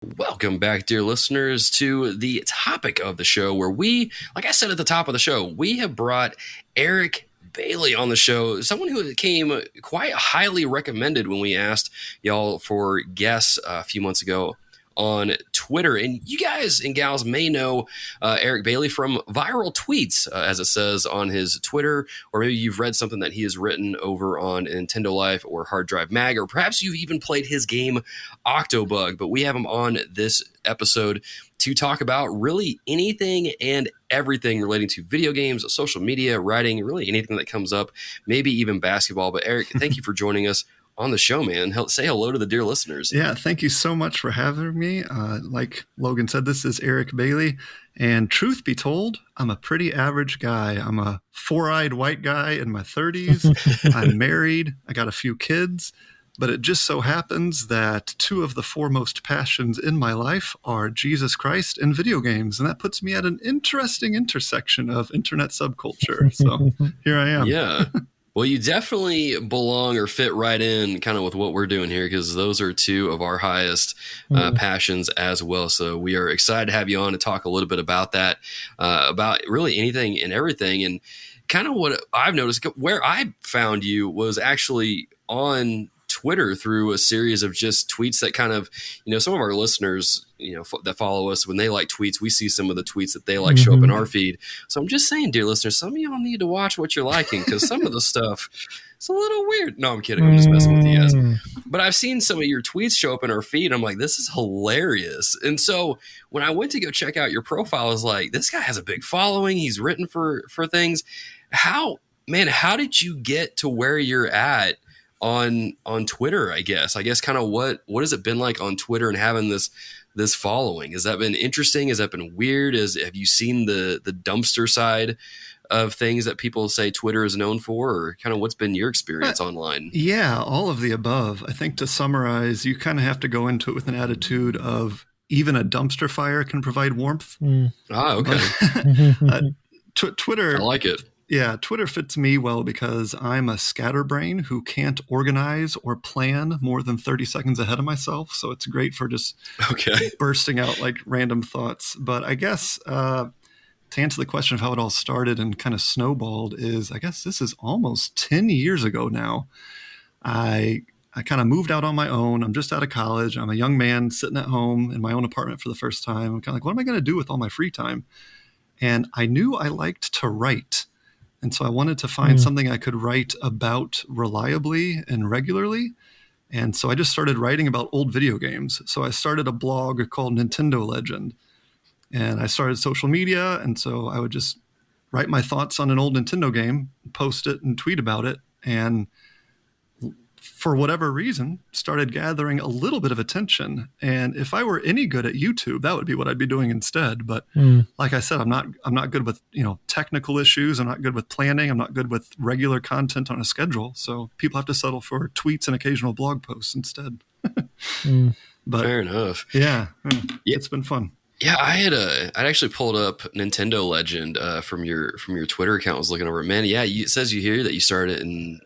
Welcome back, dear listeners, to the topic of the show where we, like I said at the top of the show, we have brought Eric Bailey on the show, someone who came quite highly recommended when we asked y'all for guests a few months ago on Twitter. And you guys and gals may know Eric Bailey from viral tweets, as it says on his Twitter, or maybe you've read something that he has written over on Nintendo Life or Hard Drive Mag, or perhaps you've even played his game Octobug. But we have him on this episode to talk about really anything and everything relating to video games, social media, writing, really anything that comes up, maybe even basketball. But Eric, thank you for joining us on the show, man. Say hello to the dear listeners. Yeah, thank you so much for having me. Like Logan said, this is Eric Bailey. And truth be told, I'm a pretty average guy. I'm a four-eyed white guy in my 30s. I'm married. I got a few kids. But it just so happens that two of the foremost passions in my life are Jesus Christ and video games. And that puts me at an interesting intersection of internet subculture. So here I am. Yeah. Well, you definitely belong or fit right in kind of with what we're doing here, because those are two of our highest passions as well. So we are excited to have you on to talk a little bit about that, about really anything and everything. And kind of what I've noticed, where I found you was actually on Twitter through a series of just tweets that kind of, some of our listeners, that follow us, when they like tweets, we see some of the tweets that they like show up in our feed. So I'm just saying, dear listeners, some of y'all need to watch what you're liking, because some of the stuff is a little weird. No, I'm kidding. I'm just messing with you guys. But I've seen some of your tweets show up in our feed. I'm like, this is hilarious. And so when I went to go check out your profile, I was like, this guy has a big following. He's written for things. How did you get to where you're at on Twitter? I guess kind of what has it been like on Twitter and having this following? Has that been interesting? Has that been weird? Have you seen the dumpster side of things that people say Twitter is known for, or kind of what's been your experience online? Yeah, all of the above. I think to summarize, you kind of have to go into it with an attitude of even a dumpster fire can provide warmth. Okay. Twitter. I like it. Yeah, Twitter fits me well because I'm a scatterbrain who can't organize or plan more than 30 seconds ahead of myself. So it's great for just bursting out like random thoughts. But I guess to answer the question of how it all started and kind of snowballed is, I guess this is almost 10 years ago now. I kind of moved out on my own. I'm just out of college. I'm a young man sitting at home in my own apartment for the first time. I'm kind of like, what am I going to do with all my free time? And I knew I liked to write. And so I wanted to find something I could write about reliably and regularly. And so I just started writing about old video games. So I started a blog called Nintendo Legend. And I started social media. And so I would just write my thoughts on an old Nintendo game, post it and tweet about it. And for whatever reason, started gathering a little bit of attention. And if I were any good at YouTube, that would be what I'd be doing instead. But like I said, I'm not good with, technical issues. I'm not good with planning. I'm not good with regular content on a schedule. So people have to settle for tweets and occasional blog posts instead. But fair enough. Yeah, it's been fun. Yeah, I'd actually pulled up Nintendo Legend from your Twitter account. I was looking over it. Man, yeah, it says you here that you started in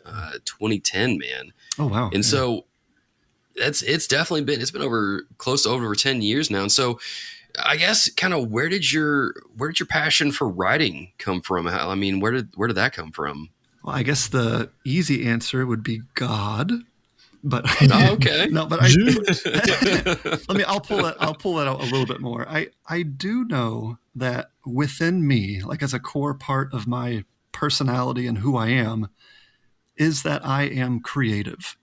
2010, man. Oh wow! And so it's been over close to over 10 years now. And so I guess kind of where did your passion for writing come from? I mean, where did that come from? Well, I guess the easy answer would be God. But okay. No, but I'll pull that out a little bit more. I do know that within me, like as a core part of my personality and who I am, is that I am creative.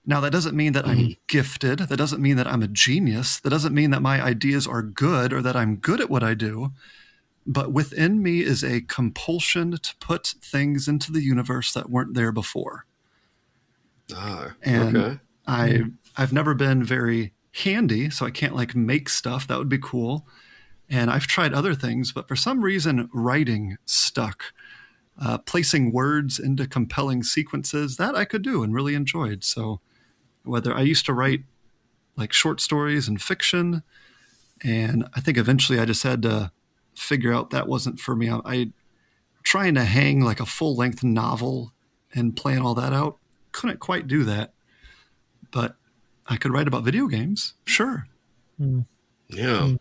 Now, that doesn't mean that I'm gifted. That doesn't mean that I'm a genius. That doesn't mean that my ideas are good or that I'm good at what I do. But within me is a compulsion to put things into the universe that weren't there before. And I've never been very handy, so I can't like make stuff. That would be cool. And I've tried other things, but for some reason, writing stuck. Placing words into compelling sequences, that I could do and really enjoyed. So whether I used to write like short stories and fiction, and I think eventually I just had to figure out that wasn't for me. I trying to hang like a full-length novel and plan all that out. Couldn't quite do that. But I could write about video games, sure. Yeah.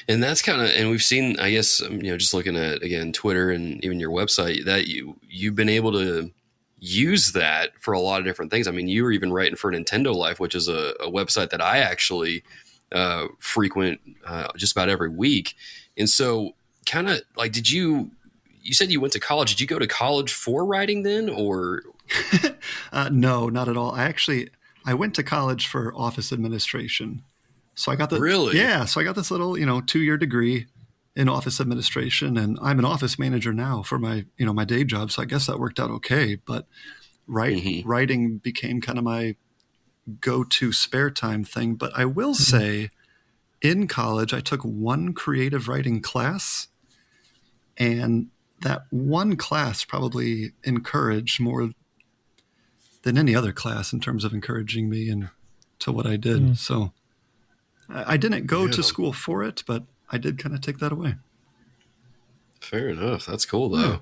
And that's kind of, and we've seen, I guess, just looking at, again, Twitter and even your website, that you've been able to use that for a lot of different things. I mean, you were even writing for Nintendo Life, which is a website that I actually frequent just about every week. And so kind of like, you said you went to college. Did you go to college for writing then, or? No, not at all. I went to college for office administration. So I got So I got this little, 2-year degree in office administration, and I'm an office manager now for my, my day job. So I guess that worked out okay. But writing became kind of my go-to spare time thing. But I will say, in college, I took one creative writing class, and that one class probably encouraged more than any other class in terms of encouraging me and to what I did. So I didn't go to school for it, but I did kind of take that away. Fair enough. That's cool though. Yeah.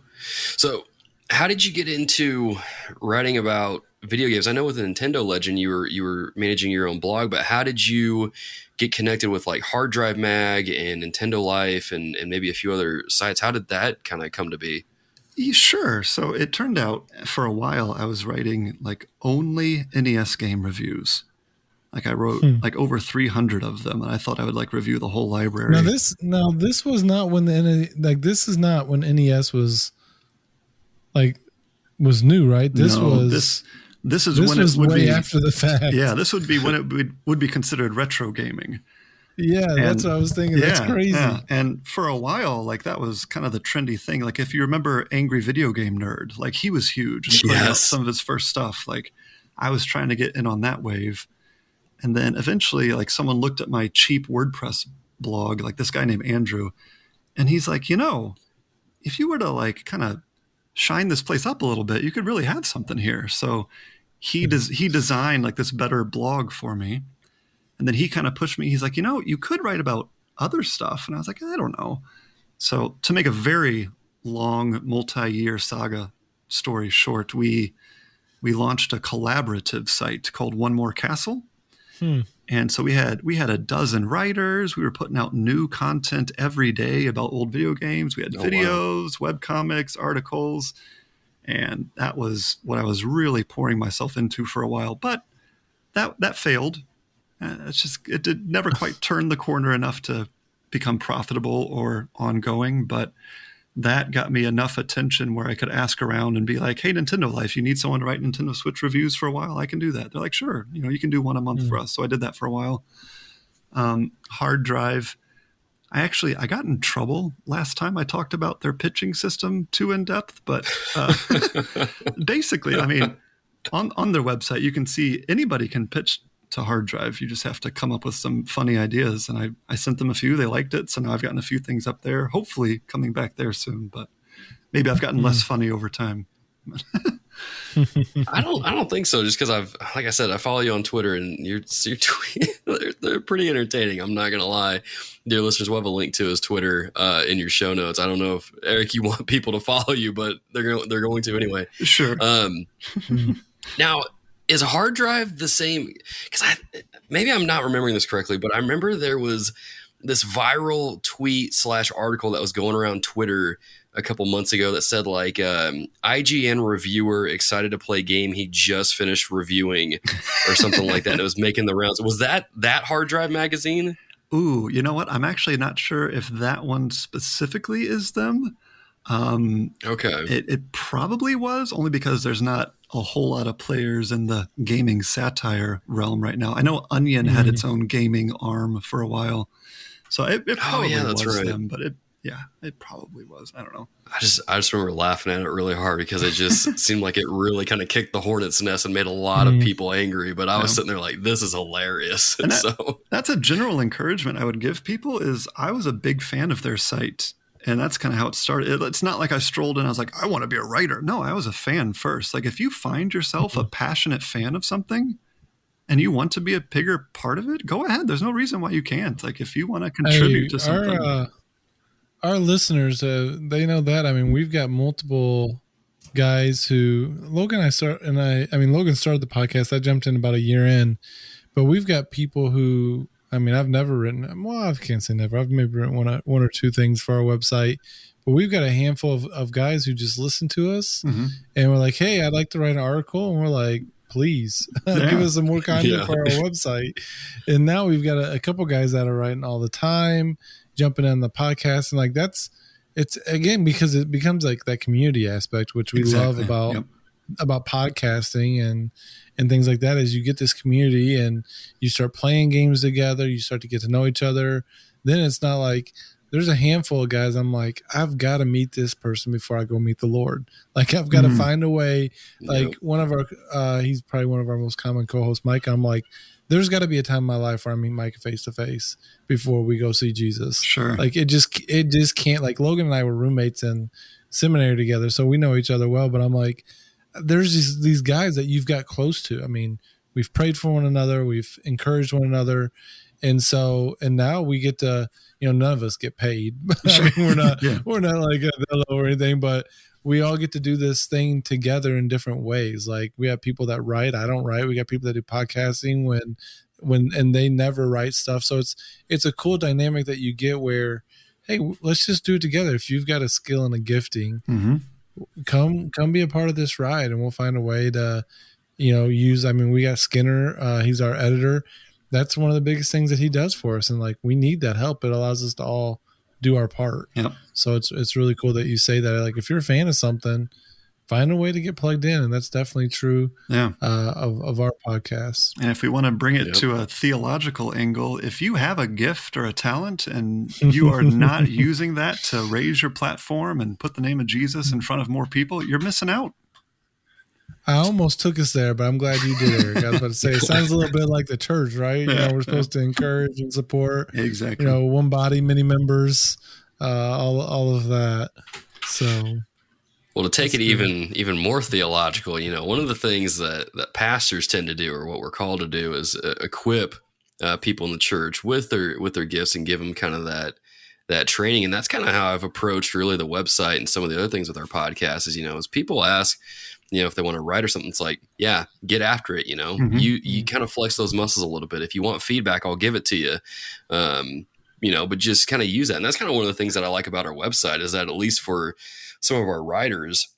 So how did you get into writing about video games? I know with the Nintendo Legend, you were managing your own blog, but how did you get connected with like Hard Drive Mag and Nintendo Life and maybe a few other sites? How did that kind of come to be? Sure. So it turned out for a while I was writing like only NES game reviews. Like I wrote like over 300 of them, and I thought I would like review the whole library. Now this was not when this is not when NES was new, right? This is would way be after the fact. Yeah, this would be when it would be considered retro gaming. Yeah, that's what I was thinking. That's crazy. Yeah. And for a while, like that was kind of the trendy thing. Like if you remember Angry Video Game Nerd, like he was huge and putting out some of his first stuff. Like I was trying to get in on that wave. And then eventually, like someone looked at my cheap WordPress blog, like this guy named Andrew, and he's like, if you were to like kind of shine this place up a little bit, you could really have something here. So he designed like this better blog for me. And then he kind of pushed me. He's like, you could write about other stuff. And I was like, I don't know. So to make a very long multi-year saga story short, we launched a collaborative site called One More Castle. And so we had a dozen writers. We were putting out new content every day about old video games. We had videos, webcomics, articles. And that was what I was really pouring myself into for a while. But that failed. It did never quite turn the corner enough to become profitable or ongoing. But that got me enough attention where I could ask around and be like, hey, Nintendo Life, you need someone to write Nintendo Switch reviews for a while? I can do that. They're like, sure, you can do one a month for us. So I did that for a while. Hard Drive. I got in trouble last time I talked about their pitching system too in depth, but basically, I mean, on their website, you can see anybody can pitch to Hard Drive. You just have to come up with some funny ideas. And I sent them a few. They liked it. So now I've gotten a few things up there, hopefully coming back there soon. But maybe I've gotten less funny over time. I don't think so. Just because like I said, I follow you on Twitter and your tweets, they're pretty entertaining. I'm not going to lie. Dear listeners, we'll have a link to his Twitter in your show notes. I don't know if Eric, you want people to follow you, but they're going to anyway. Sure. Now, is a Hard Drive the same? Because maybe I'm not remembering this correctly, but I remember there was this viral tweet / article that was going around Twitter a couple months ago that said like IGN reviewer excited to play game he just finished reviewing or something like that. It was making the rounds. Was that Hard Drive magazine? Ooh, you know what? I'm actually not sure if that one specifically is them. Okay. It probably was, only because there's not a whole lot of players in the gaming satire realm right now. I know Onion had its own gaming arm for a while. So it probably was them, but it probably was. I don't know. I just remember laughing at it really hard because it just seemed like it really kind of kicked the hornet's nest and made a lot of people angry. But I was sitting there like, this is hilarious. And that's a general encouragement I would give people is I was a big fan of their site. And that's kind of how it started. It's not like I strolled in, I was like, I want to be a writer. No, I was a fan first. Like if you find yourself a passionate fan of something and you want to be a bigger part of it, go ahead. There's no reason why you can't. Like if you want to contribute to something. Our listeners, they know that. I mean, we've got multiple guys who Logan started the podcast. I jumped in about a year in, but we've got people who I mean, I've never written, well, I can't say never. I've maybe written one or two things for our website, but we've got a handful of guys who just listen to us and we're like, hey, I'd like to write an article. And we're like, please give us some more content for our website. And now we've got a couple guys that are writing all the time, jumping on the podcast. And like, it's again, because it becomes like that community aspect, which we love about podcasting and things like that, is you get this community and you start playing games together, you start to get to know each other. Then it's not like there's a handful of guys I'm like, I've got to meet this person before I go meet the Lord. Like I've got to find a way. Like one of our he's probably one of our most common co-hosts, Mike. I'm like, there's got to be a time in my life where I meet Mike face to face before we go see Jesus. Sure. Like it just can't. Like Logan and I were roommates in seminary together, so we know each other well. But I'm like, there's these guys that you've got close to. I mean, we've prayed for one another, we've encouraged one another, and now we get to, none of us get paid. I mean, we're not like a Zillow or anything, but we all get to do this thing together in different ways. Like we have people that write, I don't write. We got people that do podcasting and they never write stuff. So it's a cool dynamic that you get where, hey, let's just do it together. If you've got a skill and a gifting, come be a part of this ride, and we'll find a way to, use. I mean, we got Skinner. He's our editor. That's one of the biggest things that he does for us, and like we need that help. It allows us to all do our part. Yep. So it's really cool that you say that. Like if you're a fan of something, find a way to get plugged in, and that's definitely true. Of our podcast. And if we want to bring it to a theological angle, if you have a gift or a talent and you are not using that to raise your platform and put the name of Jesus in front of more people, you're missing out. I almost took us there, but I'm glad you did, Eric. I was about to say, it sounds a little bit like the church, right? We're supposed to encourage and support. Exactly. One body, many members, all of that. So, well, to take it even more theological, one of the things that pastors tend to do, or what we're called to do, is equip people in the church with their gifts and give them kind of that training. And that's kind of how I've approached really the website and some of the other things with our podcast is, as people ask, if they want to write or something, it's like, yeah, get after it. You kind of flex those muscles a little bit. If you want feedback, I'll give it to you. But just kind of use that. And that's kind of one of the things that I like about our website is that at least for some of our writers,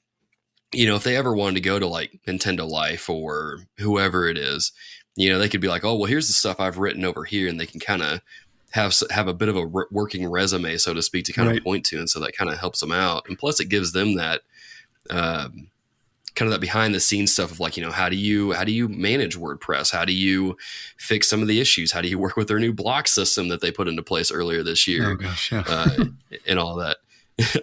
if they ever wanted to go to like Nintendo Life or whoever it is, they could be like, oh, well, here's the stuff I've written over here. And they can kind of have a bit of a working resume, so to speak, to kind of point to. And so that kind of helps them out. And plus it gives them that, kind of that behind the scenes stuff of like, how do you manage WordPress? How do you fix some of the issues? How do you work with their new block system that they put into place earlier this year? Oh gosh, yeah. And all that.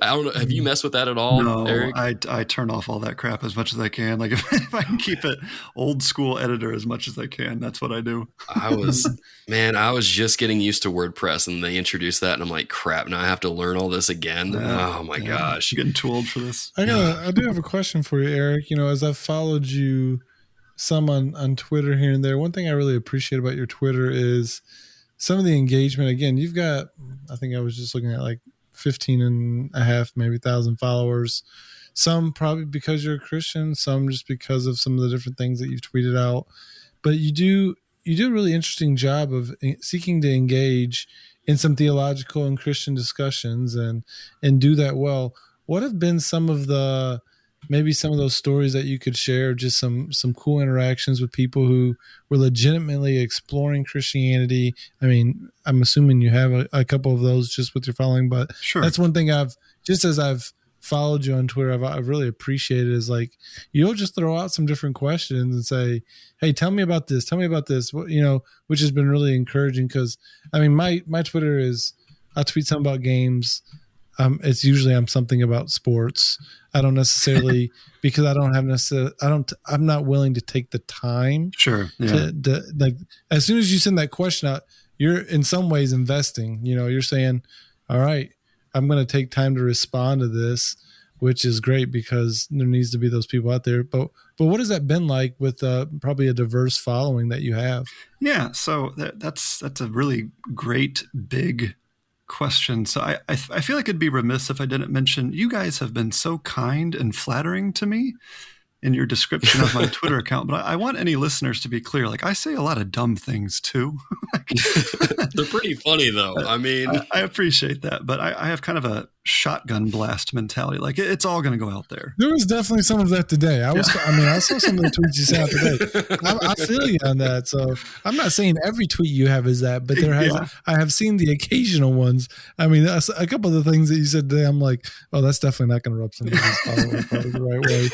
I don't know. Have you messed with that at all, no, Eric? I turn off all that crap as much as I can. Like if I can keep it old school editor as much as I can, that's what I do. I was just getting used to WordPress and they introduced that and I'm like, crap, now I have to learn all this again. Gosh. I'm getting too old for this. I do have a question for you, Eric. As I've followed you some on Twitter here and there, one thing I really appreciate about your Twitter is some of the engagement. Again, you've got, I think I was just looking at like 15 and a half, maybe 1,000 followers. Some probably because you're a Christian, some just because of some of the different things that you've tweeted out. But you do a really interesting job of seeking to engage in some theological and Christian discussions and do that well. What have been some of those stories that you could share, just some cool interactions with people who were legitimately exploring Christianity? I mean, I'm assuming you have a couple of those just with your following, but sure. That's one thing as I've followed you on Twitter, I've really appreciated is like, you'll just throw out some different questions and say, hey, tell me about this, which has been really encouraging. Cause I mean, my Twitter is, I'll tweet something about games. It's usually I'm something about sports. I don't necessarily because I'm not willing to take the time. Sure. Yeah. To like as soon as you send that question out, you're in some ways investing. You're saying, all right, I'm going to take time to respond to this, which is great because there needs to be those people out there. But what has that been like with probably a diverse following that you have? Yeah. So that's a really great big question. So I feel like it'd be remiss if I didn't mention you guys have been so kind and flattering to me in your description of my Twitter account, but I want any listeners to be clear. Like, I say a lot of dumb things too. They're pretty funny though. I mean, I appreciate that, but I have kind of a shotgun blast mentality. Like, it's all going to go out there. There was definitely some of that today. I saw some of the tweets you sent out today. I feel you on that. So I'm not saying every tweet you have is that, but I have seen the occasional ones. I mean, a couple of the things that you said today, I'm like, oh, that's definitely not going to rub somebody's followers the right way.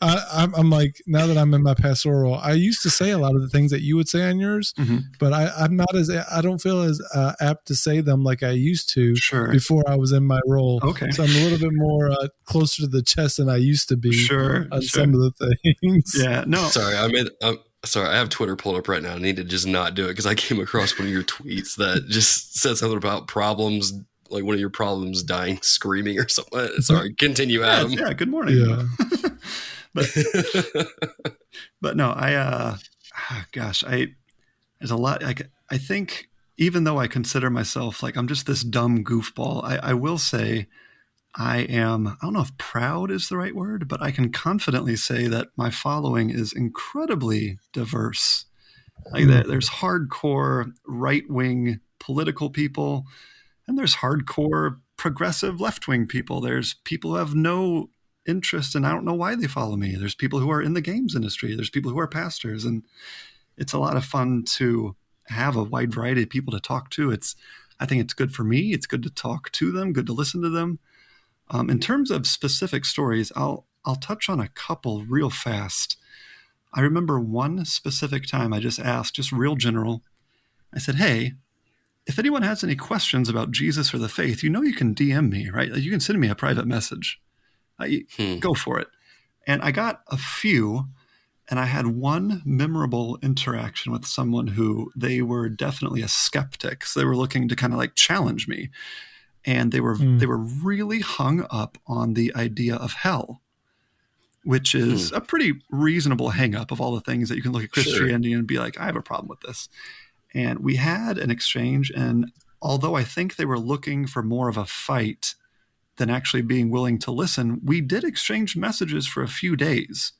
I'm like, now that I'm in my pastoral, I used to say a lot of the things that you would say on yours, but I don't feel as apt to say them like I used to before I was in my role. Okay. So I'm a little bit more closer to the chest than I used to be on some of the things. Yeah, no. Sorry, I have Twitter pulled up right now. I need to just not do it because I came across one of your tweets that just said something about problems, like one of your problems dying screaming or something. Sorry, continue, Adam. Yeah, good morning. Yeah. but no, there's a lot. I think even though I consider myself like I'm just this dumb goofball, I will say I don't know if proud is the right word, but I can confidently say that my following is incredibly diverse. Like there's hardcore right-wing political people, and there's hardcore progressive left-wing people. There's people who have no interest, and I don't know why they follow me. There's people who are in the games industry. There's people who are pastors, and it's a lot of fun to have a wide variety of people to talk to. I think it's good for me. It's good to talk to them, good to listen to them. In terms of specific stories, I'll touch on a couple real fast. I remember one specific time I just asked, just real general. I said, hey, if anyone has any questions about Jesus or the faith, you can DM me, right? Like, you can send me a private message. Go for it. And I got a few, and I had one memorable interaction with someone who they were definitely a skeptic. So they were looking to kind of like challenge me. And they were really hung up on the idea of hell, which is a pretty reasonable hang up of all the things that you can look at Christianity and be like, I have a problem with this. And we had an exchange, and although I think they were looking for more of a fight than actually being willing to listen, we did exchange messages for a few days.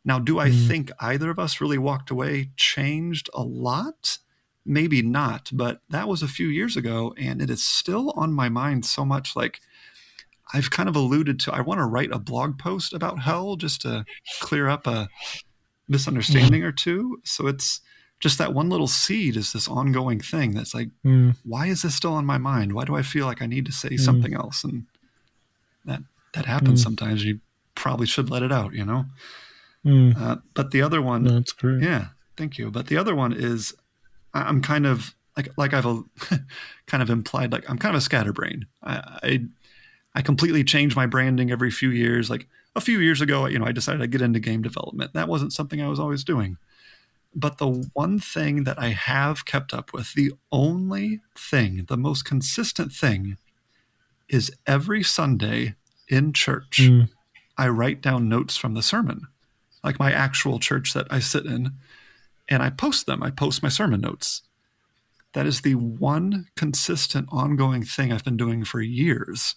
Now, do I think either of us really walked away changed a lot? Maybe not, but that was a few years ago, and it is still on my mind so much. Like, I've kind of alluded to, I want to write a blog post about hell just to clear up a misunderstanding or two. So it's just that one little seed is this ongoing thing that's like, why is this still on my mind? Why do I feel like I need to say something else? And that happens sometimes. You probably should let it out, But the other one, that's great. Yeah, thank you. But the other one is, I'm kind of like I've kind of implied, like I'm kind of a scatterbrain. I completely change my branding every few years. Like a few years ago, I decided to get into game development. That wasn't something I was always doing. But the one thing that I have kept up with, the only thing, the most consistent thing, is every Sunday in church, I write down notes from the sermon, like my actual church that I sit in, and I post them. I post my sermon notes. That is the one consistent ongoing thing I've been doing for years.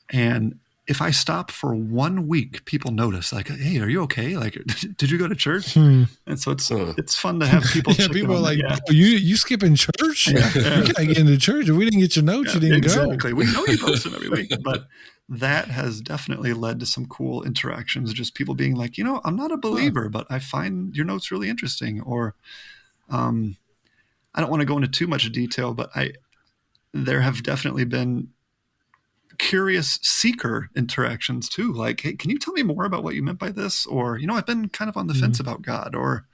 And if I stop for 1 week, people notice, like, hey, are you okay? Like, did you go to church? And so it's fun to have people. People are like, you skipping church? Yeah. You gotta get into church. If we didn't get your notes, you didn't go. Exactly. We know you post them every week, but that has definitely led to some cool interactions. Just people being like, I'm not a believer, but I find your notes really interesting. Or, I don't want to go into too much detail, but there have definitely been curious seeker interactions too. Like, hey, can you tell me more about what you meant by this? Or, I've been kind of on the fence about God, or,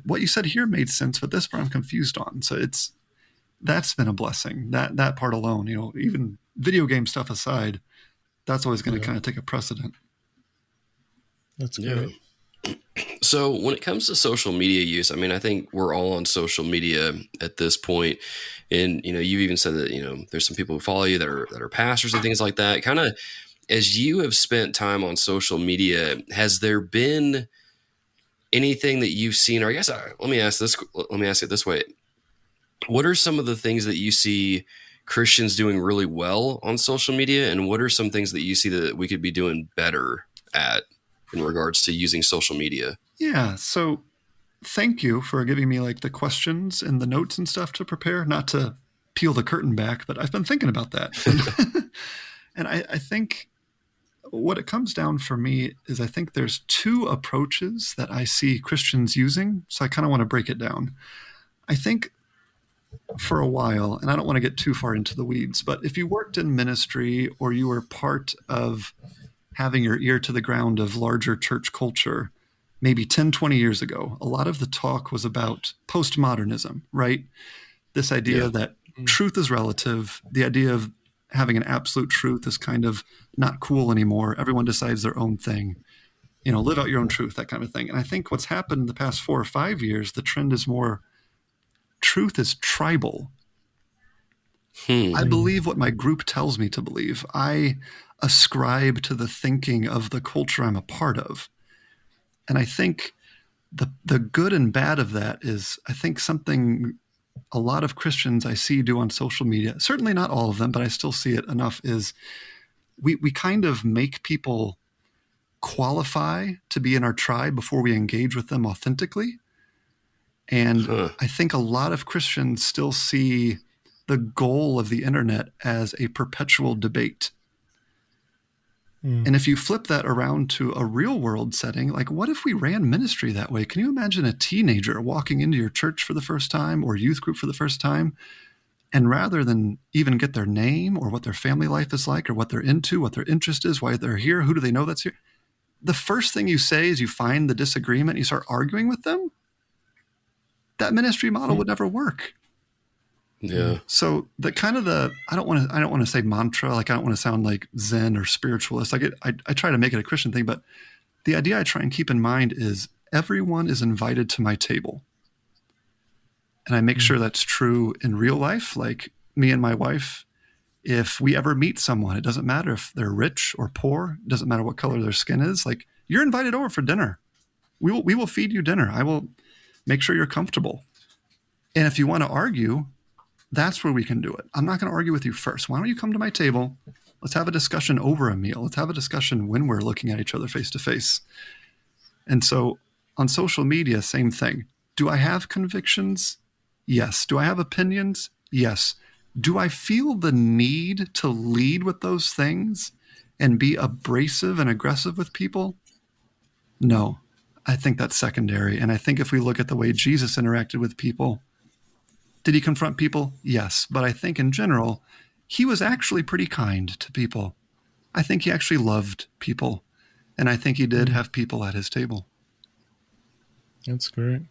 what you said here made sense, but this part I'm confused on. So that's been a blessing, that part alone, even video game stuff aside, that's always going to kind of take a precedent. That's great. Yeah. So when it comes to social media use, I mean, I think we're all on social media at this point. And, you've even said that, there's some people who follow you that are pastors and things like that. Kind of as you have spent time on social media, has there been anything that you've seen, or I guess let me ask it this way. What are some of the things that you see Christians doing really well on social media? And what are some things that you see that we could be doing better at in regards to using social media? Yeah. So thank you for giving me like the questions and the notes and stuff to prepare, not to peel the curtain back, but I've been thinking about that. And I think what it comes down for me is I think there's two approaches that I see Christians using. So I kind of want to break it down. I think for a while, and I don't want to get too far into the weeds, but if you worked in ministry or you were part of having your ear to the ground of larger church culture, maybe 10, 20 years ago, a lot of the talk was about postmodernism, right? This idea that truth is relative, the idea of having an absolute truth is kind of not cool anymore. Everyone decides their own thing, live out your own truth, that kind of thing. And I think what's happened in the past 4 or 5 years, the trend is more truth is tribal. I believe what my group tells me to believe. I ascribe to the thinking of the culture I'm a part of. And I think the good and bad of that is, I think something a lot of Christians I see do on social media, certainly not all of them, but I still see it enough, is we kind of make people qualify to be in our tribe before we engage with them authentically. And I think a lot of Christians still see the goal of the internet as a perpetual debate. And if you flip that around to a real world setting, like what if we ran ministry that way? Can you imagine a teenager walking into your church for the first time or youth group for the first time, and rather than even get their name or what their family life is like or what they're into, what their interest is, why they're here, who do they know that's here? The first thing you say is you find the disagreement, you start arguing with them. That ministry model would never work. Yeah. So I don't want to say mantra, like I don't want to sound like Zen or spiritualist. Like I try to make it a Christian thing, but the idea I try and keep in mind is everyone is invited to my table. And I make sure that's true in real life. Like me and my wife, if we ever meet someone, it doesn't matter if they're rich or poor, it doesn't matter what color their skin is. Like you're invited over for dinner. We will feed you dinner. I will make sure you're comfortable. And if you want to argue, that's where we can do it. I'm not going to argue with you first. Why don't you come to my table? Let's have a discussion over a meal. Let's have a discussion when we're looking at each other face to face. And so on social media, same thing. Do I have convictions? Yes. Do I have opinions? Yes. Do I feel the need to lead with those things and be abrasive and aggressive with people? No. I think that's secondary. And I think if we look at the way Jesus interacted with people, did he confront people? Yes. But I think in general, he was actually pretty kind to people. I think he actually loved people. And I think he did have people at his table. That's great.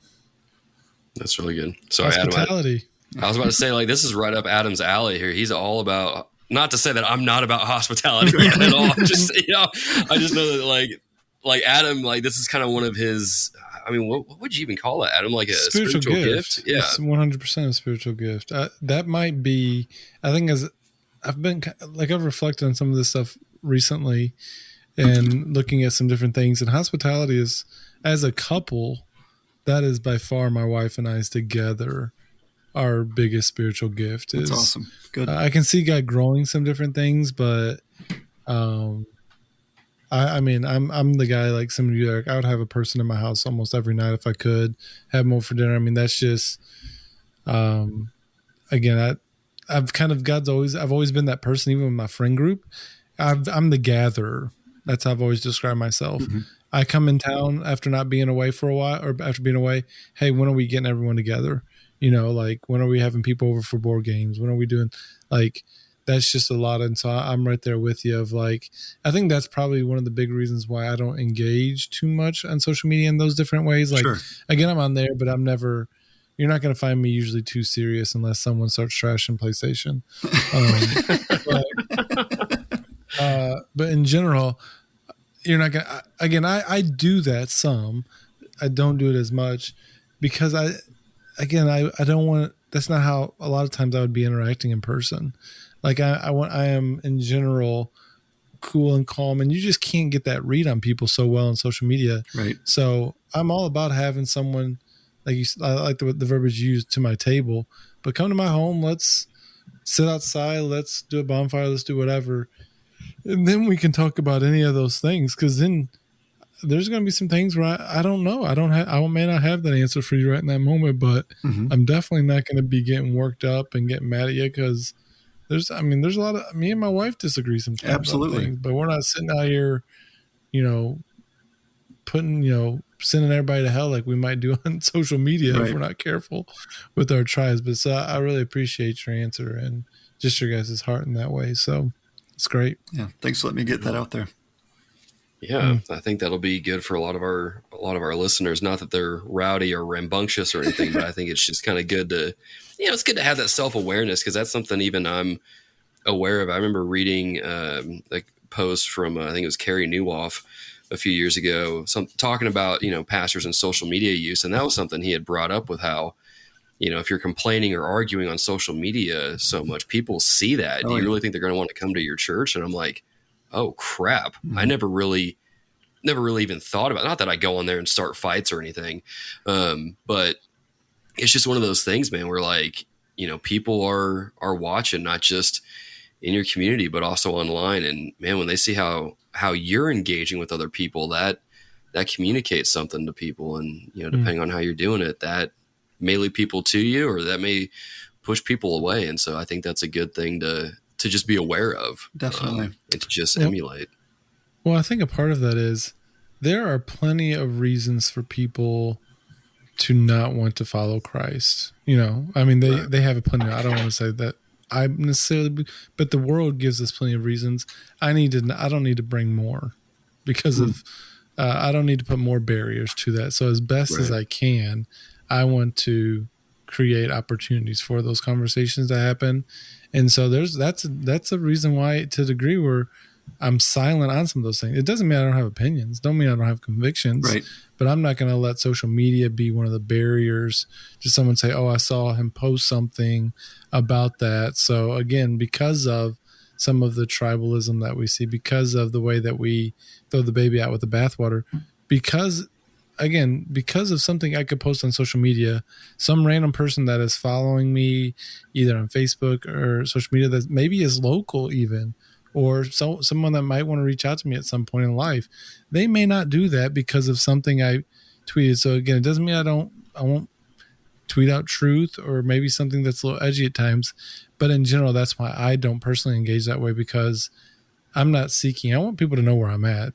That's really good. Sorry, hospitality. Adam. I was about to say, like, this is right up Adam's alley here. He's all about, not to say that I'm not about hospitality at all. I just know that like Adam, like this is kind of one of his, I mean, what would you even call it, Adam? Like a spiritual gift? Yeah. It's 100% a spiritual gift. That might be, I think I've reflected on some of this stuff recently and looking at some different things, and hospitality is, as a couple, that is by far my wife and I's together our biggest spiritual gift. That's awesome. Good. I can see God growing some different things, but I mean, I'm the guy, like some of you, like I would have a person in my house almost every night if I could have them over for dinner. I mean, that's just, again, I've always been that person, even with my friend group. I'm the gatherer. That's how I've always described myself. Mm-hmm. I come in town after not being away for a while, or after being away. Hey, when are we getting everyone together? Like when are we having people over for board games? When are we doing, like, that's just a lot. And so I'm right there with you of like, I think that's probably one of the big reasons why I don't engage too much on social media in those different ways. Like, sure. Again, I'm on there, but you're not going to find me usually too serious unless someone starts trashing PlayStation. But in general, you're not going to, again, I do that some, I don't do it as much because I don't want, that's not how a lot of times I would be interacting in person. Like I am in general cool and calm, and you just can't get that read on people so well on social media. Right. So I'm all about having someone, like I like the verbiage used, to my table, but come to my home. Let's sit outside. Let's do a bonfire. Let's do whatever. and then we can talk about any of those things, because then there's going to be some things where I don't know. I may not have that answer for you right in that moment, but I'm definitely not going to be getting worked up and getting mad at you, because there's a lot of, me and my wife disagree sometimes. Absolutely. Things, but we're not sitting out here, sending everybody to hell like we might do on social media if we're not careful with our tribes. But so I really appreciate your answer and just your guys' heart in that way. So it's great. Yeah. Thanks for letting me get that out there. Yeah, I think that'll be good for a lot of our listeners. Not that they're rowdy or rambunctious or anything, but I think it's just kind of good to, it's good to have that self-awareness, because that's something even I'm aware of. I remember reading a post from I think it was Carey Nieuwhof a few years ago, talking about pastors and social media use, and that was something he had brought up with how if you're complaining or arguing on social media so much, people see that. Do you really think they're going to want to come to your church? And I'm like, oh crap. I never really even thought about it. Not that I go on there and start fights or anything. But it's just one of those things, man, where people are watching, not just in your community, but also online. And man, when they see how you're engaging with other people, that communicates something to people. And, depending on how you're doing it, that may lead people to you, or that may push people away. And so I think that's a good thing to just be aware of. Definitely. And to just emulate. Well, I think a part of that is there are plenty of reasons for people to not want to follow Christ. They have plenty. I don't want to say that I necessarily, but the world gives us plenty of reasons. I don't need to bring more, because of, I don't need to put more barriers to that. So as best as I can, I want to create opportunities for those conversations to happen. And so that's a reason why, to the degree where I'm silent on some of those things. It doesn't mean I don't have opinions. Don't mean I don't have convictions. Right. But I'm not going to let social media be one of the barriers to someone say, oh, I saw him post something about that. So again, because of some of the tribalism that we see, because of the way that we throw the baby out with the bathwater, because of something I could post on social media, some random person that is following me either on Facebook or social media that maybe is local even, or someone that might want to reach out to me at some point in life, they may not do that because of something I tweeted. So again, it doesn't mean I won't tweet out truth, or maybe something that's a little edgy at times. But in general, that's why I don't personally engage that way, because I'm not seeking. I want people to know where I'm at.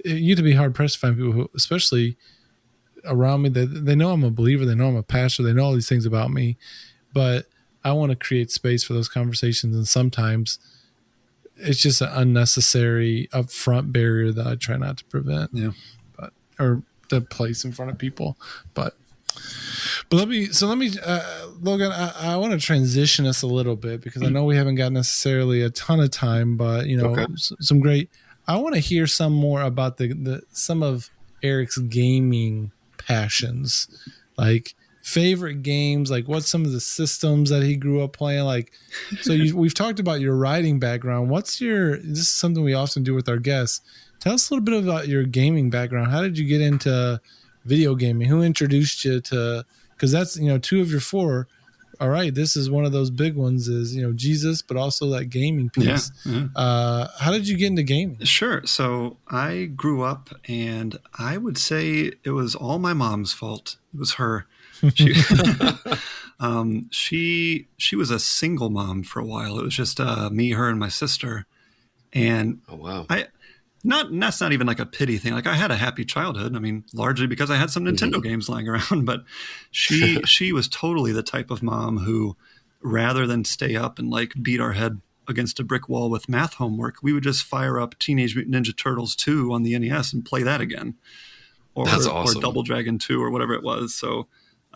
You to be hard pressed to find people who, especially around me, they know I'm a believer, they know I'm a pastor, they know all these things about me, but I want to create space for those conversations. And sometimes it's just an unnecessary upfront barrier that I try not to prevent, or to place in front of people. But let me, Logan, I want to transition us a little bit, because I know we haven't got necessarily a ton of time, but some great. I want to hear some more about some of Eric's gaming passions, like favorite games, like what's some of the systems that he grew up playing. Like, so we've talked about your writing background. This is something we often do with our guests. Tell us a little bit about your gaming background. How did you get into video gaming? Who introduced you to, because that's, 2 of your 4. All right, this is one of those big ones, is, Jesus, but also that gaming piece. Yeah. How did you get into gaming? Sure. So I grew up, and I would say it was all my mom's fault. It was her. She was a single mom for a while. It was just me, her, and my sister. And oh wow, that's not even like a pity thing. Like, I had a happy childhood. I mean, largely because I had some Nintendo games lying around. But she was totally the type of mom who, rather than stay up and like beat our head against a brick wall with math homework, we would just fire up Teenage Mutant Ninja Turtles 2 on the NES and play that again, or Double Dragon 2 or whatever it was. So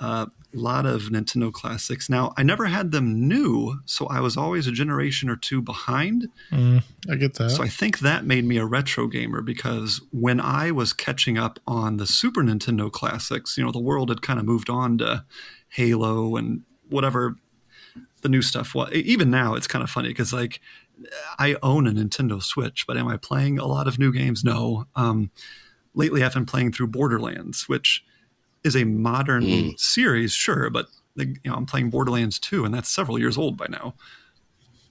a lot of Nintendo classics. Now, I never had them new, so I was always a generation or 2 behind. I get that. So I think that made me a retro gamer, because when I was catching up on the Super Nintendo classics, the world had kind of moved on to Halo and whatever the new stuff was. Even now, it's kind of funny, because like, I own a Nintendo Switch, but am I playing a lot of new games? No. Lately, I've been playing through Borderlands, which is a modern series, sure, but I'm playing Borderlands 2, and that's several years old by now.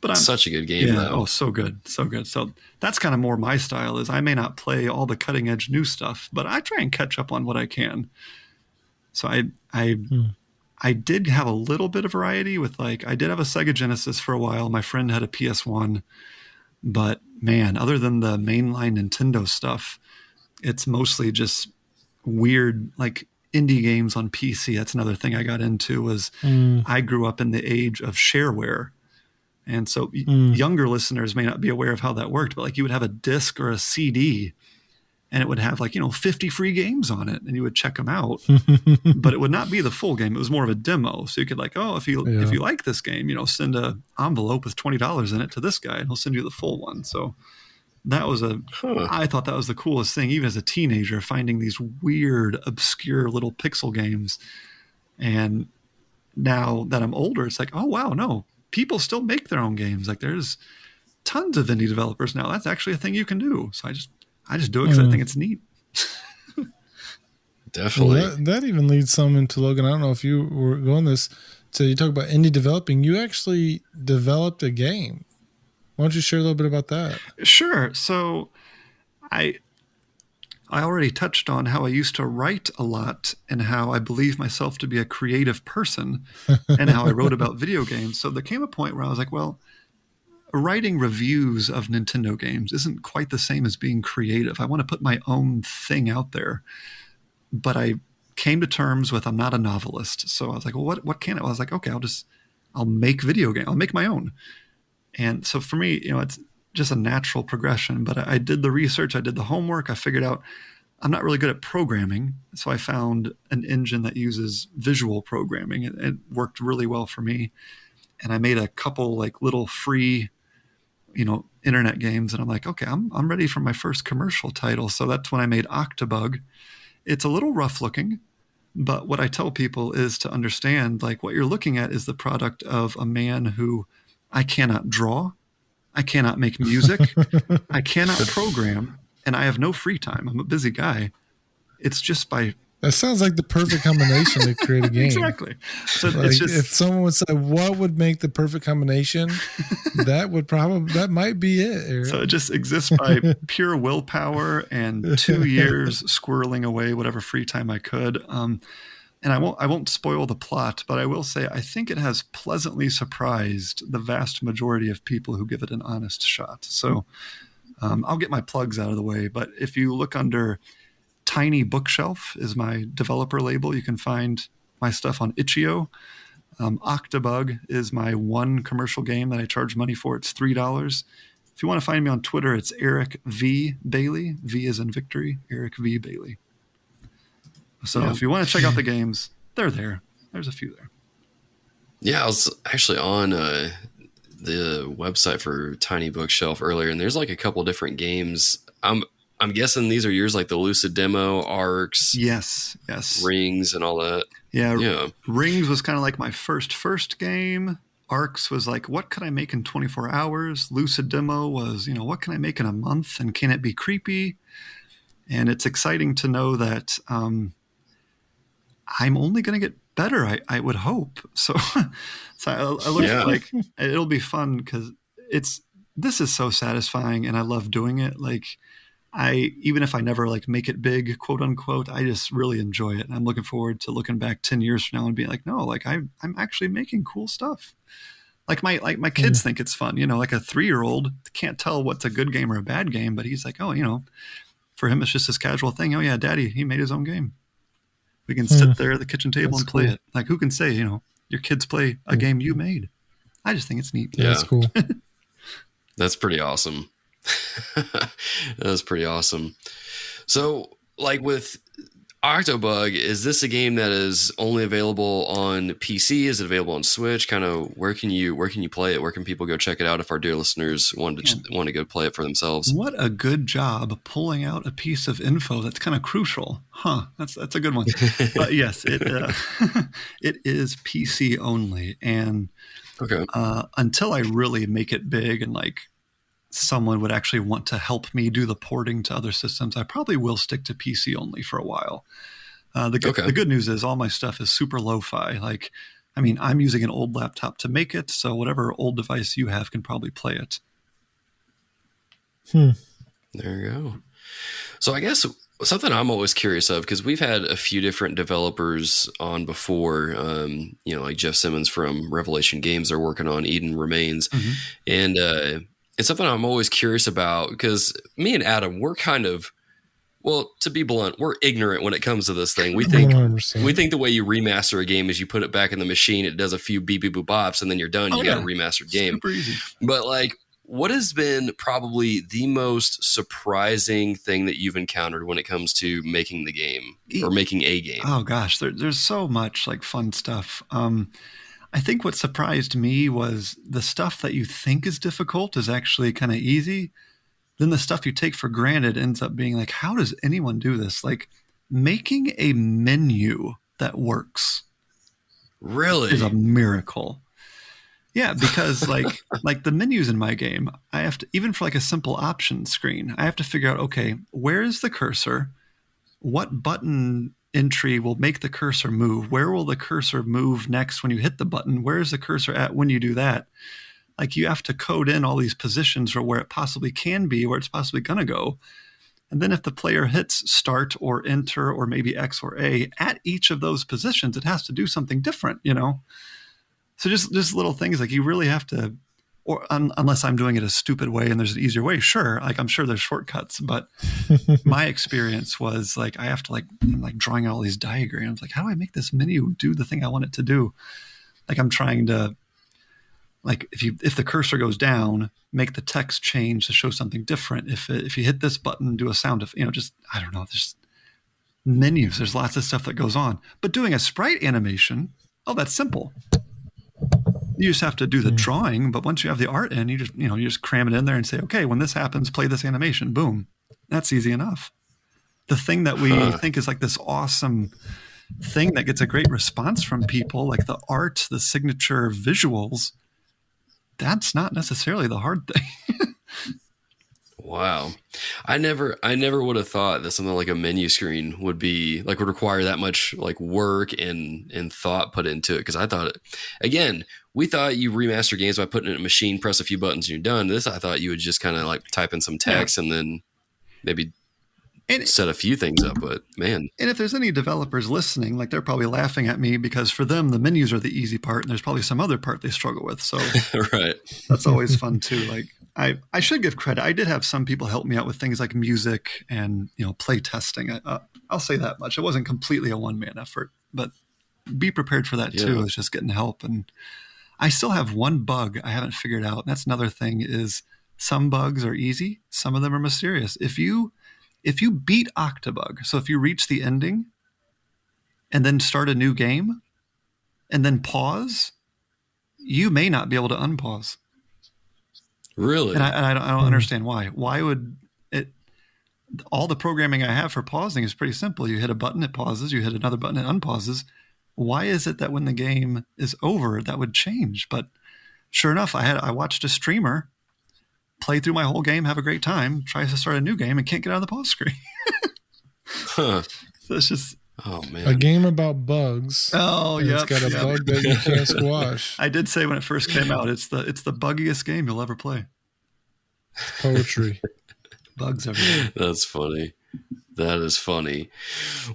But such a good game, though. Oh, so good. So good. So that's kind of more my style is I may not play all the cutting edge new stuff, but I try and catch up on what I can. So I did have a little bit of variety with I did have a Sega Genesis for a while. My friend had a PS1, but man, other than the mainline Nintendo stuff, it's mostly just weird, indie games on PC. That's another thing I got into was I grew up in the age of shareware. And so younger listeners may not be aware of how that worked, but you would have a disc or a CD and it would have 50 free games on it and you would check them out, but it would not be the full game. It was more of a demo. So you could if you like this game, send an envelope with $20 in it to this guy and he'll send you the full one. So that was I thought that was the coolest thing, even as a teenager, finding these weird, obscure little pixel games. And now that I'm older, it's oh, wow, no, people still make their own games. There's tons of indie developers now. That's actually a thing you can do. So I just do it because I think it's neat. Definitely. Well, that even leads some into, Logan, I don't know if you were going this. So you talk about indie developing. You actually developed a game. Why don't you share a little bit about that? Sure. So I already touched on how I used to write a lot and how I believe myself to be a creative person and how I wrote about video games. So there came a point where I was well, writing reviews of Nintendo games isn't quite the same as being creative. I want to put my own thing out there. But I came to terms with I'm not a novelist. So I was well, what can I? I was okay, I'll make video games. I'll make my own. And so for me, it's just a natural progression, but I did the research, I did the homework, I figured out I'm not really good at programming. So I found an engine that uses visual programming. It worked really well for me. And I made a couple little free, internet games. And I'm okay, I'm ready for my first commercial title. So that's when I made Octobug. It's a little rough looking, but what I tell people is to understand what you're looking at is the product of a man who I cannot draw, I cannot make music, I cannot program, and I have no free time. I'm a busy guy. It's just by... That sounds like the perfect combination to create a game. Exactly. So it's just, if someone would say, what would make the perfect combination, that might be it, Eric. So it just exists by pure willpower and 2 years squirreling away whatever free time I could. And I won't spoil the plot, but I will say I think it has pleasantly surprised the vast majority of people who give it an honest shot. So I'll get my plugs out of the way. But if you look under Tiny Bookshelf is my developer label, you can find my stuff on Itch.io. Octobug is my one commercial game that I charge money for. It's $3. If you want to find me on Twitter, it's Eric V. Bailey. V is in victory. Eric V. Bailey. So if you want to check out the games, they're there. There's a few there. Yeah, I was actually on the website for Tiny Bookshelf earlier, and there's a couple different games. I'm guessing these are yours, the Lucid Demo, Arcs. Yes. Rings and all that. Yeah. Rings was kind of my first game. Arcs was what can I make in 24 hours? Lucid Demo was, what can I make in a month? And can it be creepy? And it's exciting to know that I'm only going to get better, I would hope. So I look at it'll be fun because this is so satisfying and I love doing it. Even if I never make it big, quote unquote, I just really enjoy it. And I'm looking forward to looking back 10 years from now and being no, I'm actually making cool stuff. My kids think it's fun, a 3-year-old can't tell what's a good game or a bad game, but he's oh, for him, it's just this casual thing. Oh yeah, daddy, he made his own game. We can sit there at the kitchen table and play it. Who can say, your kids play a game you made? I just think it's neat. Yeah, that's cool. That's pretty awesome. That's pretty awesome. So, with Octobug, is this a game that is only available on PC? Is it available on Switch? Kind of where can you play it? Where can people go check it out if our dear listeners want to go play it for themselves? What a good job pulling out a piece of info that's kind of crucial. That's a good one. But yes, it is PC only, and until I really make it big and someone would actually want to help me do the porting to other systems, I probably will stick to PC only for a while. The good news is all my stuff is super lo-fi. I mean, I'm using an old laptop to make it, so whatever old device you have can probably play it. There you go. So I guess something I'm always curious of, because we've had a few different developers on before, like Jeff Simmons from Revelation Games are working on Eden Remains. Mm-hmm. And it's something I'm always curious about, because me and Adam, we're kind of, well, to be blunt, we're ignorant when it comes to this thing. We think 100%. We think the way you remaster a game is you put it back in the machine, it does a few beep beep boop bops, and then you're done. You got a remastered game. Super easy. But like, what has been probably the most surprising thing that you've encountered when it comes to making the game or making a game? Oh gosh, there's so much like fun stuff. I think what surprised me was the stuff that you think is difficult is actually kind of easy. Then the stuff you take for granted ends up being like, how does anyone do this? Like making a menu that works. Really? Is a miracle. Yeah, because like the menus in my game, I have to, even for like a simple option screen, I have to figure out, okay, where is the cursor? What button entry will make the cursor move? Where will the cursor move next when you hit the button? Where is the cursor at when you do that? Like you have to code in all these positions for where it possibly can be, where it's possibly going to go. And then if the player hits start or enter or maybe X or A at each of those positions, it has to do something different, So just little things like you really have to, or unless I'm doing it a stupid way and there's an easier way, sure. Like I'm sure there's shortcuts, but my experience was like I have to I'm like drawing out all these diagrams. Like how do I make this menu do the thing I want it to do? Like I'm trying to, like if the cursor goes down, make the text change to show something different. If you hit this button, do a sound of just I don't know. There's menus. There's lots of stuff that goes on. But doing a sprite animation, that's simple. You just have to do the drawing, but once you have the art in, you just cram it in there and say, okay, when this happens, play this animation. Boom. That's easy enough. The thing that we think is like this awesome thing that gets a great response from people, like the art, the signature visuals, that's not necessarily the hard thing. Wow. I never would have thought that something like a menu screen would require that much like work and thought put into it. Cause I thought we thought you remaster games by putting it in a machine, press a few buttons and you're done. This, I thought you would just kind of like type in some text and then maybe set a few things up, but man. And if there's any developers listening, like they're probably laughing at me because for them, the menus are the easy part and there's probably some other part they struggle with. So right. That's always fun too. Like I should give credit. I did have some people help me out with things like music and, play testing. I'll say that much. It wasn't completely a one-man effort, but be prepared for that too. It's just getting help. And I still have one bug I haven't figured out. And that's another thing is some bugs are easy. Some of them are mysterious. If you beat Octobug, so if you reach the ending and then start a new game and then pause, you may not be able to unpause. Really? And I don't understand why. Why would it? All the programming I have for pausing is pretty simple. You hit a button, it pauses. You hit another button, it unpauses. Why is it that when the game is over, that would change? But sure enough, I watched a streamer play through my whole game, have a great time, tries to start a new game, and can't get out of the pause screen. Huh. So it's just... Oh, man. A game about bugs. Oh, yeah. It's got a bug that you can't squash. I did say when it first came out, it's the buggiest game you'll ever play. It's poetry. Bugs everywhere. That's funny. That is funny.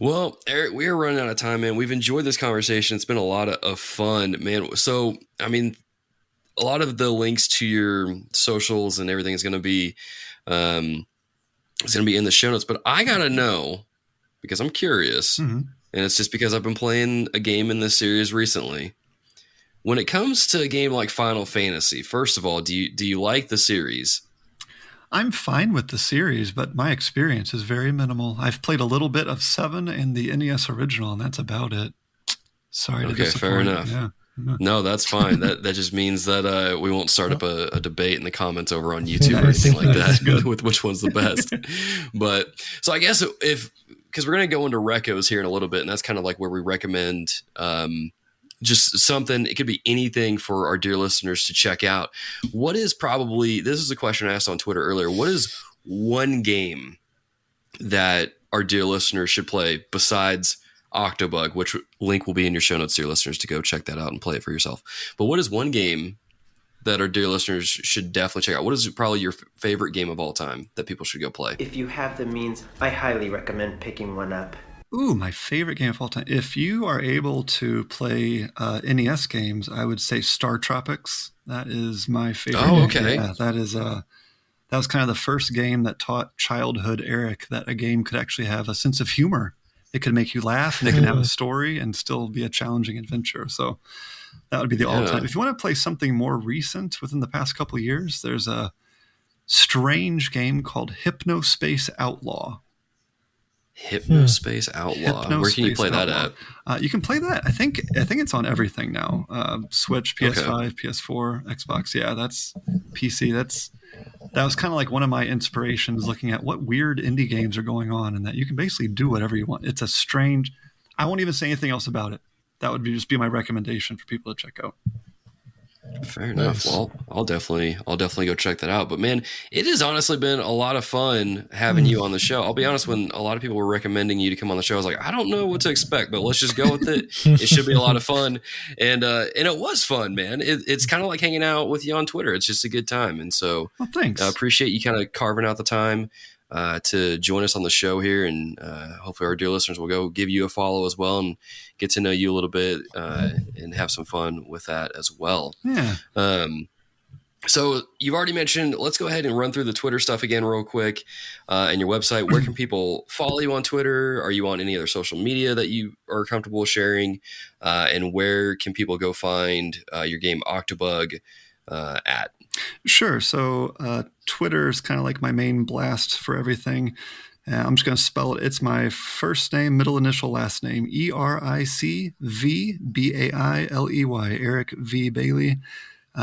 Well, Eric, we are running out of time, man. We've enjoyed this conversation. It's been a lot of fun, man. So, I mean, a lot of the links to your socials and everything is going to be in the show notes. But I got to know, because I'm curious, and it's just because I've been playing a game in this series recently. When it comes to a game like Final Fantasy, first of all, do you like the series? I'm fine with the series, but my experience is very minimal. I've played a little bit of 7 and the NES original, and that's about it. Sorry to disappoint. Fair enough. Yeah. No, that's fine. That just means that we won't start up a debate in the comments over on YouTube or anything like that with which one's the best. But so I guess because we're going to go into recos here in a little bit, and that's kind of like where we recommend just something. It could be anything for our dear listeners to check out. What is this is a question I asked on Twitter earlier. What is one game that our dear listeners should play besides Octobug, which link will be in your show notes to your listeners to go check that out and play it for yourself. But what is one game that our dear listeners should definitely check out? What is probably your favorite game of all time that people should go play? If you have the means, I highly recommend picking one up. Ooh, my favorite game of all time. If you are able to play NES games, I would say Star Tropics. That is my favorite. Oh, okay. Yeah, that was kind of the first game that taught childhood Eric that a game could actually have a sense of humor. It could make you laugh, and it can have a story and still be a challenging adventure. So that would be the all-time. If you want to play something more recent within the past couple of years, there's a strange game called Hypnospace Outlaw. Hypnospace Outlaw. Where can you play that at? You can play that. I think it's on everything now. Switch, PS5, PS4, Xbox. Yeah, that's PC. That was kind of like one of my inspirations, looking at what weird indie games are going on, and that you can basically do whatever you want. It's a strange. I won't even say anything else about it. That would just be my recommendation for people to check out. Fair enough. Well, I'll definitely go check that out. But man, it has honestly been a lot of fun having you on the show. I'll be honest, when a lot of people were recommending you to come on the show, I was like, I don't know what to expect, but let's just go with it. It should be a lot of fun. And it was fun, man. It's kind of like hanging out with you on Twitter. It's just a good time. And so thanks. I appreciate you kind of carving out the time to join us on the show here, and hopefully our dear listeners will go give you a follow as well and get to know you a little bit and have some fun with that as well. Yeah. So you've already mentioned, let's go ahead and run through the Twitter stuff again real quick, and your website. Where can people follow you on Twitter? Are you on any other social media that you are comfortable sharing? And where can people go find your game Octobug at? Sure. So Twitter is kind of like my main blast for everything. I'm just going to spell it. It's my first name, middle initial, last name, EricVBailey, Eric V. Bailey.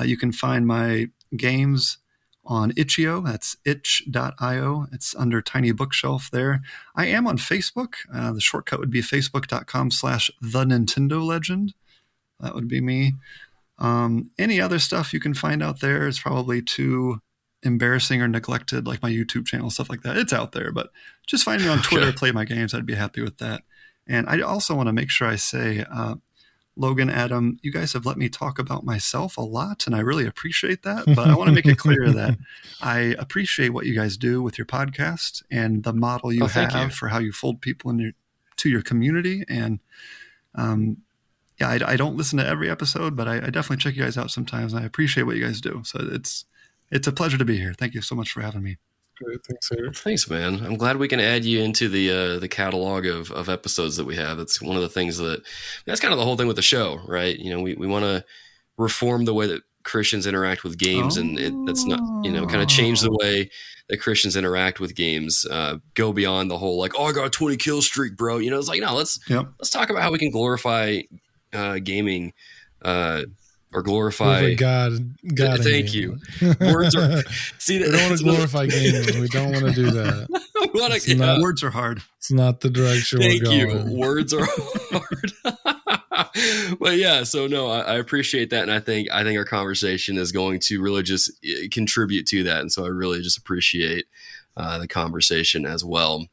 You can find my games on itch.io. That's itch.io. It's under Tiny Bookshelf there. I am on Facebook. The shortcut would be facebook.com/TheNintendoLegend. That would be me. Any other stuff you can find out there is probably too embarrassing or neglected, like my YouTube channel, stuff like that. It's out there, but just find me on Twitter, play my games. I'd be happy with that. And I also want to make sure I say, Logan, Adam, you guys have let me talk about myself a lot, and I really appreciate that. But I want to make it clear that I appreciate what you guys do with your podcast and the model you have for how you fold people to your community. And I don't listen to every episode, but I definitely check you guys out sometimes, and I appreciate what you guys do. So it's a pleasure to be here. Thank you so much for having me. Great. Thanks, sir. Thanks, man. I'm glad we can add you into the catalog of episodes that we have. That's one of the things that's kind of the whole thing with the show, right? You know, we want to reform the way that Christians interact with games, and that's not, kind of change the way that Christians interact with games, go beyond the whole like, I got a 20 kill streak, bro. It's like, no, let's talk about how we can glorify gaming, or glorify God. Thank you. Words are. See, we don't want to glorify gaming. We don't want to do that. Words are hard. It's not the direction we're going. Thank you. Words are hard. But yeah, so no, I appreciate that, and I think our conversation is going to really just contribute to that, and so I really just appreciate the conversation as well.